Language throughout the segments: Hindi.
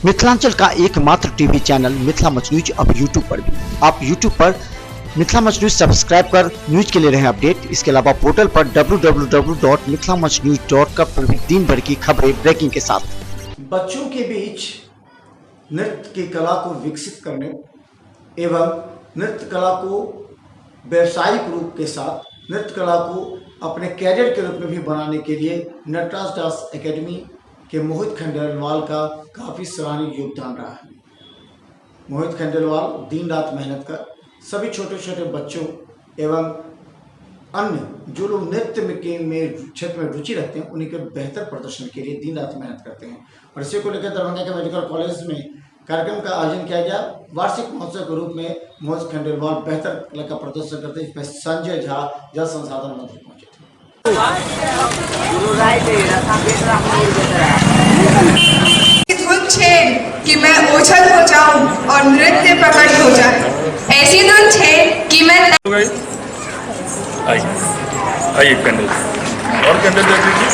मिथिलांचल का एकमात्र TV channel Mithila much news अब यूट्यूब पर भी। आप यूट्यूब पर मिथिला मच न्यूज सब्सक्राइब कर न्यूज के लिए रहे अपडेट। इसके अलावा पोर्टल पर www.mithilamachnews.com पर भी दिन भर की खबरें ब्रेकिंग के साथ। बच्चों के बीच नृत्य की कला को विकसित करने एवं नृत्य कला को व्यावसायिक रूप के साथ नृत्य कला को अपने कैरियर के रूप में भी बनाने के लिए नटराज डांस एकेडमी के मोहित खंडेलवाल का काफ़ी सराहनीय योगदान रहा है। मोहित खंडेलवाल दिन रात मेहनत कर सभी छोटे छोटे बच्चों एवं अन्य जो लोग नृत्य में क्षेत्र में रुचि रखते हैं उन्हीं के बेहतर प्रदर्शन के लिए दिन रात मेहनत करते हैं। और इसी को लेकर दरभंगा के मेडिकल कॉलेज में कार्यक्रम का आयोजन किया गया। वार्षिक महोत्सव के रूप में मोहित खंडेलवाल बेहतर कला का प्रदर्शन करते हैं। इसमें संजय झा जल संसाधन मंत्री पहुंचे थे। धुन छेड़ कि मैं ओझल हो जाऊं और नृत्य प्रकट हो जाए, ऐसी धुन छेड़ कि मैं आइए कैंडल और कैंडल दे दीजिए।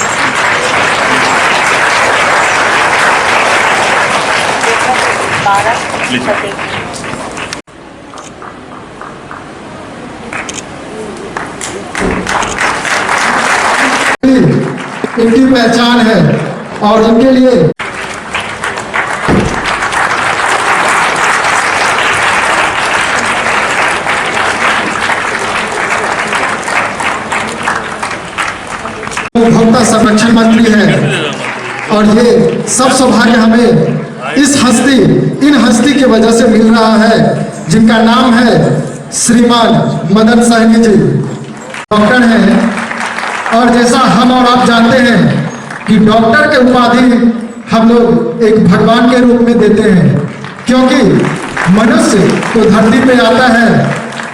इनकी पहचान है और इनके लिए उपभोक्ता संरक्षण मंत्री है और ये सब सौभाग्य हमें इन हस्ती की वजह से मिल रहा है जिनका नाम है श्रीमान मदन सहनी जी। डॉक्टर हैं और जैसा हम और आप जानते हैं कि डॉक्टर के उपाधि हम लोग एक भगवान के रूप में देते हैं, क्योंकि मनुष्य तो धरती पे आता है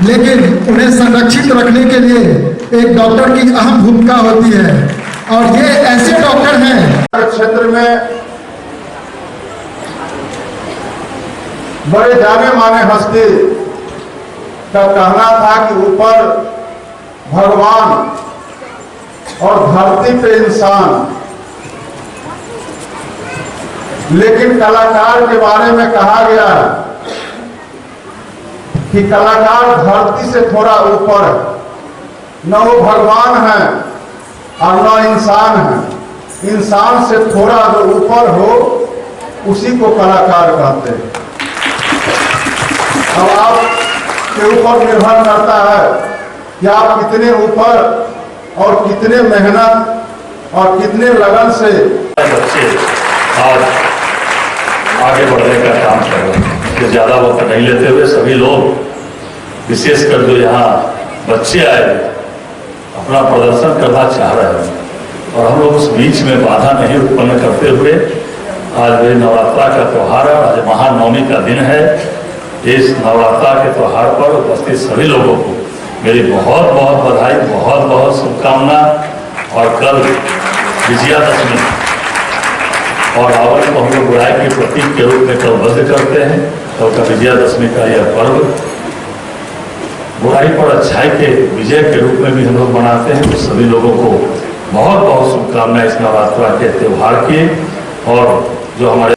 लेकिन उन्हें संरक्षित रखने के लिए एक डॉक्टर की अहम भूमिका होती है। और ये ऐसे डॉक्टर हैं क्षेत्र में बड़े जाने माने हस्ती का कहना था कि ऊपर भगवान और धरती पे इंसान, लेकिन कलाकार के बारे में कहा गया कि कलाकार धरती से थोड़ा ऊपर, न वो भगवान है और न इंसान है। इंसान से थोड़ा जो ऊपर हो उसी को कलाकार कहते हैं। अब आपके ऊपर निर्भर करता है कि आप कितने ऊपर और कितने मेहनत और कितने लगन से बच्चे आज आगे बढ़ने का काम कर रहे हैं। कि ज़्यादा वक्त नहीं लेते हुए सभी लोग, विशेषकर जो यहाँ बच्चे आए अपना प्रदर्शन करना चाह रहे हैं और हम लोग उस बीच में बाधा नहीं उत्पन्न करते हुए आज वे नवरात्रा का त्यौहार है। आज महानवमी का दिन है। इस नवरात्रा के त्यौहार पर उपस्थित सभी लोगों को मेरी बहुत बहुत बधाई, बहुत बहुत शुभकामना। और कल विजयादशमी और रावण को हम लोग बुराई के प्रतीक के रूप में कल वध करते हैं। कल का विजयादशमी का यह पर्व बुराई पर अच्छाई के विजय के रूप में भी हम लोग मनाते हैं। तो सभी लोगों को बहुत बहुत शुभकामनाएं इस नवरात्रा के त्यौहार की। और जो हमारे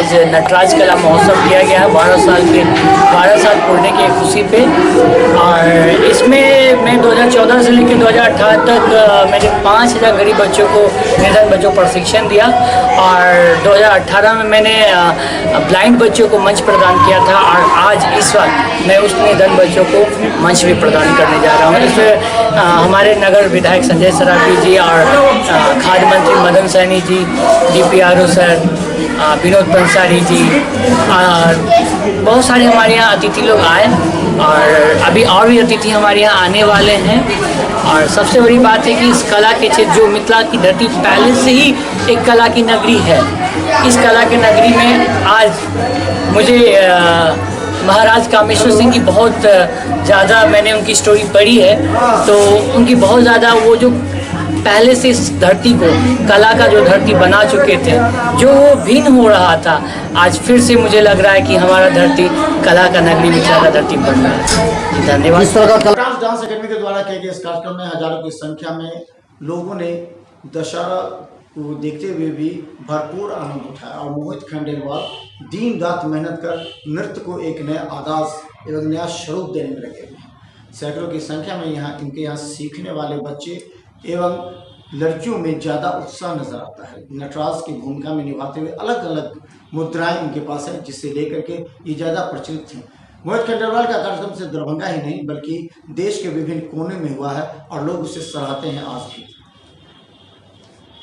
आज नटराज कला महोत्सव किया गया है 12 साल पूरने की खुशी पे। और इसमें मैं 2014 से लेकर 2018 तक मैंने 5000 गरीब बच्चों को, निर्धन बच्चों को प्रशिक्षण दिया। और 2018 में मैंने ब्लाइंड बच्चों को मंच प्रदान किया था और आज इस वक्त मैं उस निर्धन बच्चों को मंच भी प्रदान करने जा रहा हूँ। इसमें हमारे नगर विधायक संजय सराबी जी और खाद्य मंत्री मदन सैनी जी, DPRO सर विनोद पंसारी जी और बहुत सारे हमारे यहाँ अतिथि लोग आए और अभी और भी अतिथि हमारे यहाँ आने वाले हैं। और सबसे बड़ी बात है कि इस कला के क्षेत्र, जो मिथिला की धरती पहले से ही एक कला की नगरी है, इस कला की नगरी में आज मुझे महाराज कामेश्वर सिंह की बहुत ज़्यादा, मैंने उनकी स्टोरी पढ़ी है तो उनकी बहुत ज़्यादा, वो जो पहले से इस धरती को, कला का जो धरती बना चुके थे, जो वो भिन्न हो रहा था, आज फिर से मुझे लग रहा है कि हमारा धरती कला का नगरी, मिथिला का धरती बन रहा है। धन्यवाद। डांस अकेडमी के द्वारा किए गए इस कार्यक्रम में हजारों की संख्या में लोगों ने दशहरा को देखते हुए भी भरपूर आनंद उठाया और मोहित खंडेलवाल दिन रात मेहनत कर नृत्य को एक नया आगाज एवं नया स्वरूप देने में लगे हुए हैं। सैकड़ों की संख्या में इनके यहाँ सीखने वाले बच्चे एवं लड़कियों में ज़्यादा उत्साह नजर आता है। नटराज की भूमिका में निभाते हुए अलग अलग मुद्राएं इनके पास हैं, जिससे लेकर के ये ज़्यादा प्रचलित हैं। मोहित खंडेलवाल का कार्यक्रम सिर्फ दरभंगा ही नहीं बल्कि देश के विभिन्न कोने में हुआ है और लोग उसे सराहते हैं आज भी।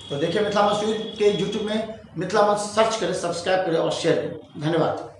तो देखिए मिथिला मंच के यूट्यूब में मिथिला मंच सर्च करें, सब्सक्राइब करें और शेयर करें। धन्यवाद।